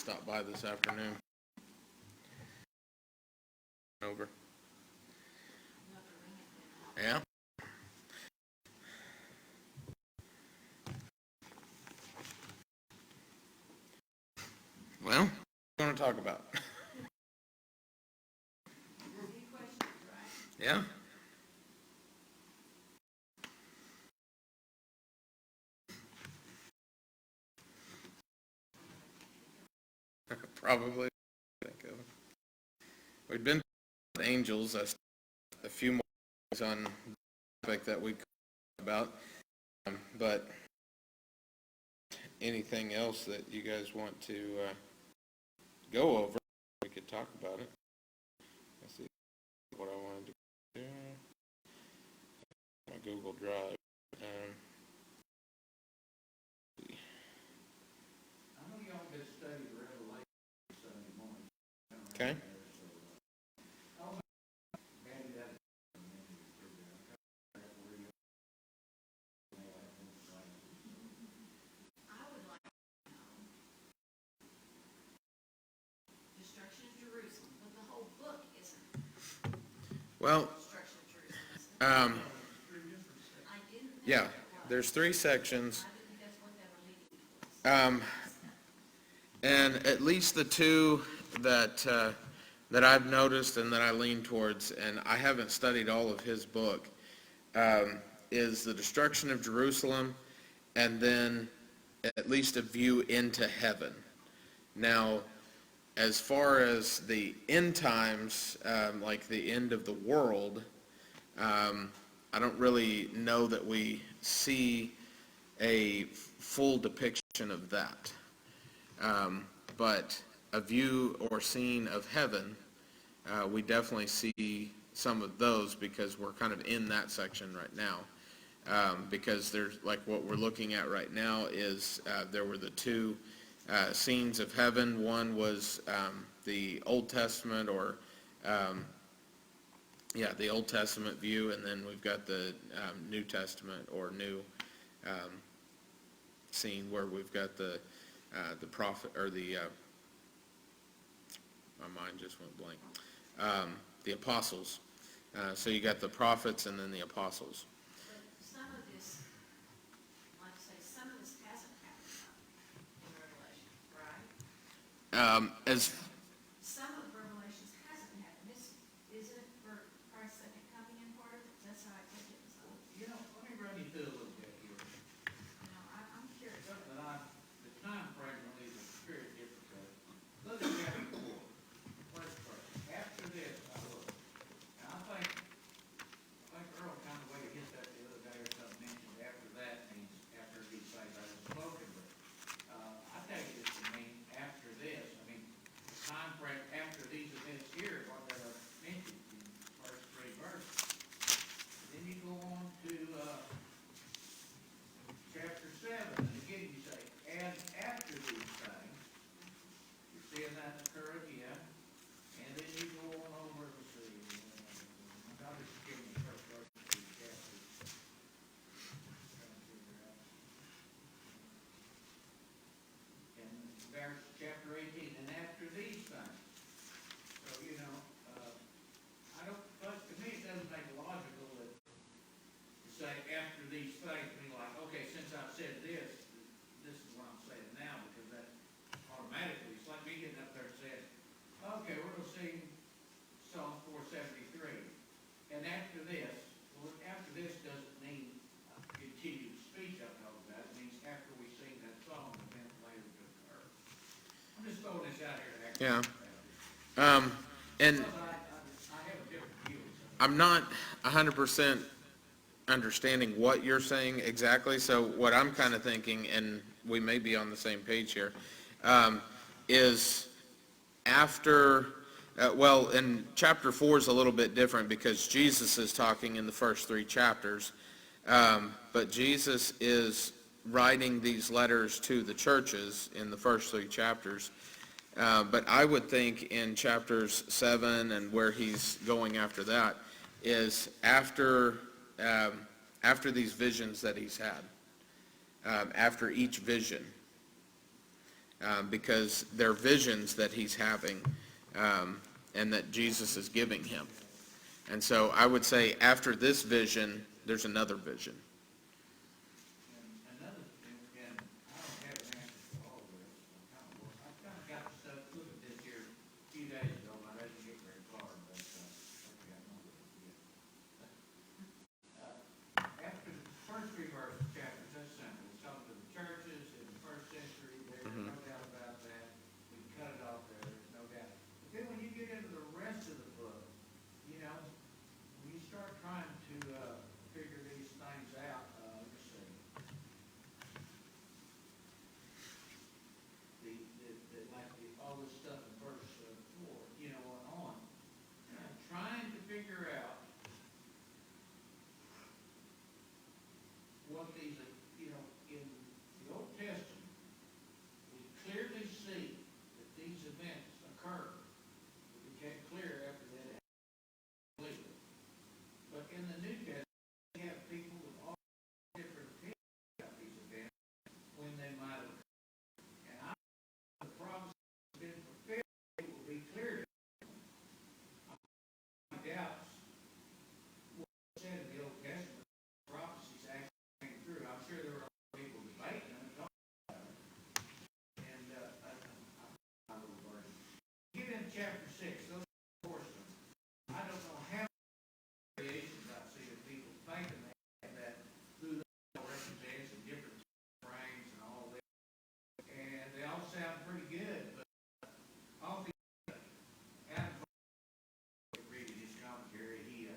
stop by this afternoon. Over. Yeah. Well, what do you want to talk about? Yeah. Probably. Think of it. We've been with angels. A few more things on the topic that we could talk about, but anything else that you guys want to go over, we could talk about it. Let's see what I wanted to do. My Google Drive. Okay. Well, yeah, there's 3 sections, and at least the 2 that I've noticed and that I lean towards, and I haven't studied all of his book, is the destruction of Jerusalem, and then at least a view into heaven. Now, as far as the end times, like the end of the world, I don't really know that we see a full depiction of that. But a view or scene of heaven, we definitely see some of those because we're kind of in that section right now. Because there's, like what we're looking at right now is there were the 2 scenes of heaven. One was the Old Testament or the Old Testament view, and then we've got the New Testament or new scene where we've got the prophet or the my mind just went blank. The apostles. So you got the prophets and then the apostles. But some of this, like I say, some of this hasn't happened in Revelation, right? As Some of Revelations hasn't happened. This isn't for Christ's second coming in part of it. That's how I take it. So, Let me run you through a little bit here. I'm curious. Something that the time frame really is very difficult. Look at chapter 4, first verse. After this, I look. And I think Earl kind of way to hit that the other day or something mentioned after that means after these things I have spoken, but I take it to mean after this. I mean, the time frame after these events here, what that are mentioned in the first 3 verses. Then you go on to chapter 7, and again you say, and after these things, you're seeing that occur again, and then you go on over to see, I'll just give you the first verse of these chapters. Trying to figure out. And verse chapter 18, and after these things. So, I don't, but to me it doesn't make logical that to say after these things, mean like, okay, since I've said this, this is what I'm saying now, because that automatically, it's like me getting up there and saying, okay, we're going to sing Psalm 473. And after this, well, after this doesn't mean continued speech up and over that. It means after we sing that song, the event later to occur. I'm just throwing this out here to act. Yeah. And Because I have a different view of something. I'm not 100% understanding what you're saying exactly, so what I'm kind of thinking, and we may be on the same page here, is after, in chapter 4 is a little bit different because Jesus is talking in the first 3 chapters, but Jesus is writing these letters to the churches in the first 3 chapters. But I would think in chapters 7 and where he's going after that is after these visions that he's had, after each vision. because they're visions that he's having, and that Jesus is giving him. And so I would say after this vision, there's another vision. And another thing, and I don't have an answer for all of this, I kind of got stuff, look at this here a few days ago, and I didn't get very far, but, I got number yet. After the first three verses, chapters, that's simple, it's talking to the churches in the first century, there's no doubt about that, we can cut it off there, there's no doubt. But then when you get into the rest of the book, you know, when you start trying to, figure these things out, let's see. All this stuff in verse 4, you know, on. Trying to figure out what these, you know, in the Old Testament, we clearly see that these events occur. It became clear after that it happened. But in the New Testament, we have people with all different opinions about these events when they might have occurred. And I the promise has been fulfilled, it will be clear to doubts what was said in the Old Testament, prophecies actually came through. I'm sure there were a lot of people debating them and talking about it. And I'm a little burdened. Get in chapter 6, those portions. I don't know how many variations I've seen of people thinking that who they represents in different frames and all that. And they all sound pretty good, but all the Adam reading his commentary,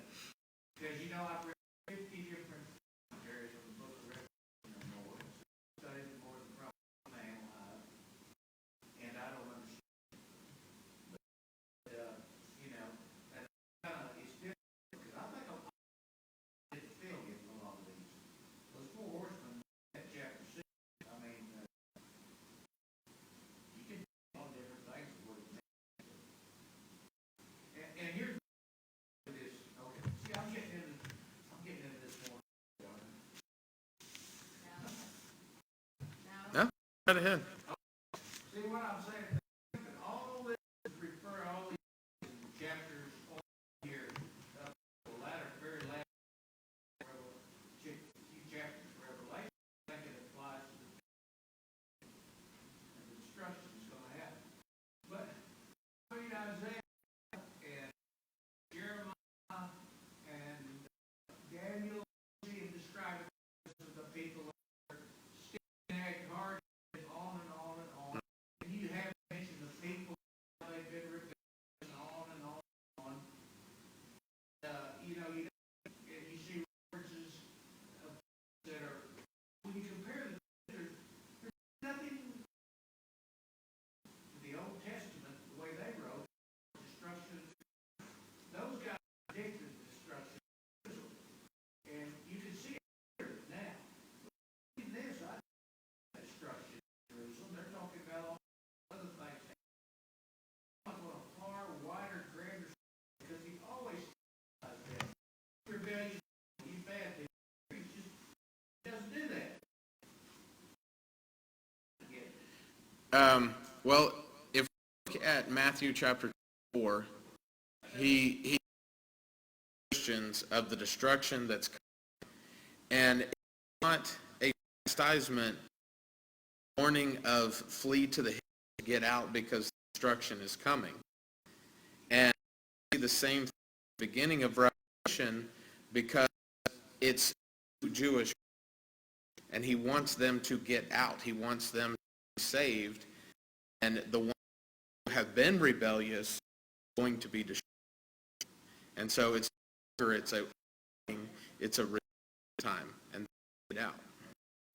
because you know I've read 50 different commentaries on the book of Revelation or more, studied it more than probably man alive, and I don't understand. But, you know, that it's different, because I think I didn't feel it in a lot of these. Those four horsemen, that chapter 6, I mean, you can do all different things of what it means. And here's this, okay, see, I'm getting into this more. Now, Right ahead. See what I'm saying? All this refer, all these chapters here, up to the latter, very last, few chapters of Revelation, I think it applies to the destruction that's going to happen. But read Isaiah and Jeremiah and Daniel, see him describe the people that are stiff-necked, hard, and on and on and on. And you have mentioned the people, how they've been rebellious, and on and on and on. You know, you see references of that are, when you compare the two, there's nothing to the Old Testament, the way they wrote, destruction. Those guys predicted destruction of Israel. And you can see it here now. In this, I destruction of Jerusalem. They're talking about all other things. On a far wider, grander scale, because he always does that. Rebellion, you bad people. He just doesn't do that. Well, if we look at Matthew chapter 4, he Christians of the destruction that's coming. And it's not a chastisement, warning of flee to the hills to get out because destruction is coming. And we see the same thing at the beginning of Revelation, because it's Jewish, and he wants them to get out. He wants them to be saved. And the ones who have been rebellious are going to be destroyed. And so it's a time and get out.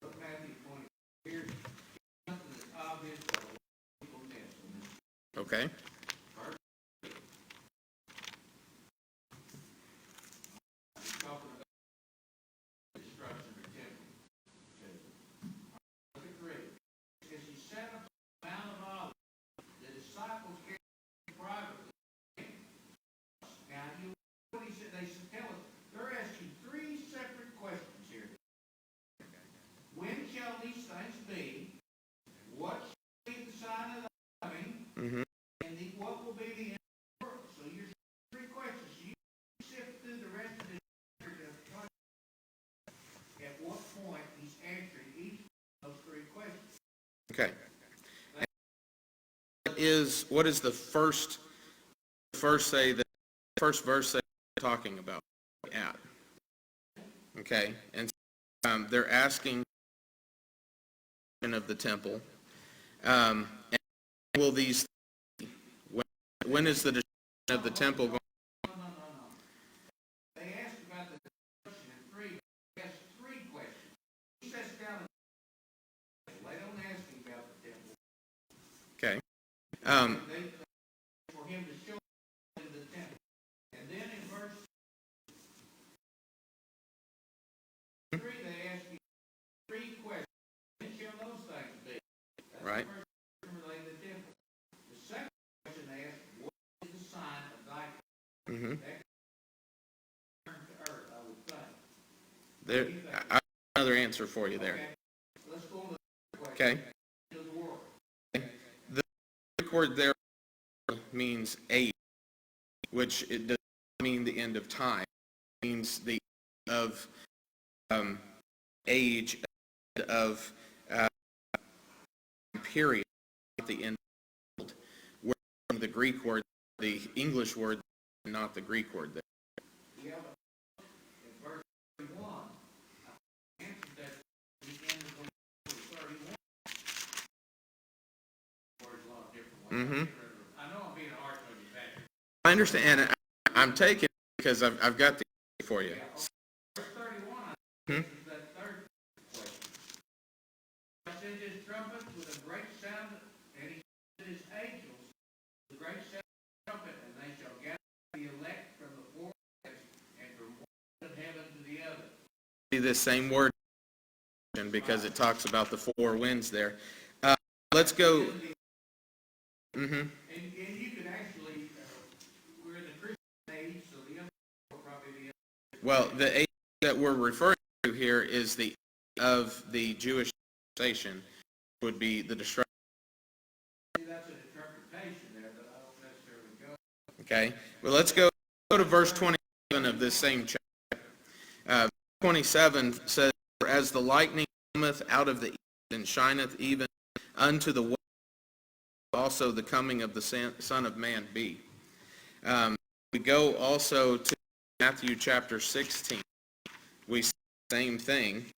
Look, Matthew 20. Here's something that's obvious, but a lot of people miss on this. Okay? He's talking about destruction of the temple. Look at 3. As he sat upon the Mount of Olives, the disciples came privately. Now, what he said, they should tell us, they're asking 3 separate questions here. When shall these things be? What shall be the sign Okay. And what is the first verse say talking about at? Okay, and they're asking of the temple. And will these, when is the destruction of the temple going? No. They asked about the destruction in 3, they asked 3 questions. He sits down and they don't ask him about the temple. Okay. They for him to show in the temple. And then in verse 3, they ask him 3 questions. When shall those things be? That's Right. the first question related to the temple. The second question they ask, what is the sign of thy Mm-hmm. that return to earth, I would think. There, I have another answer for you there. Okay. Let's go on to the question. Okay. To the world. The Greek word there means age, which it does not mean the end of time. It means the end of age, of period at the end of the world. Where the Greek word, the English word, not the Greek word there. Yeah, but in verse 31, I answered that at the end of verse 31. Words a lot different ways. I know I'm being hard on you, Patrick. I understand, and I'm taking it because I've got the answer for you. Yeah, verse 31, Hmm? is that third question. I sent his trumpet with a great sound, and he sent his angels with a great sound of the trumpet, and they shall gather the elect from the four winds and from one heaven to the other. See this same word because it talks about the 4 winds there. Let's go. Mm-hmm. And you could actually, we're in the Christian age, so the other are probably the other. Well, the age that we're referring to here is the of the Jewish dispensation, would be the destruction. See, that's an interpretation there, but I don't necessarily go. Okay. Well, let's go to verse 27 of this same chapter. 27 says, "For as the lightning cometh out of the east and shineth even unto the west, also the coming of the Son of Man be." We go also to Matthew chapter 16. We see the same thing.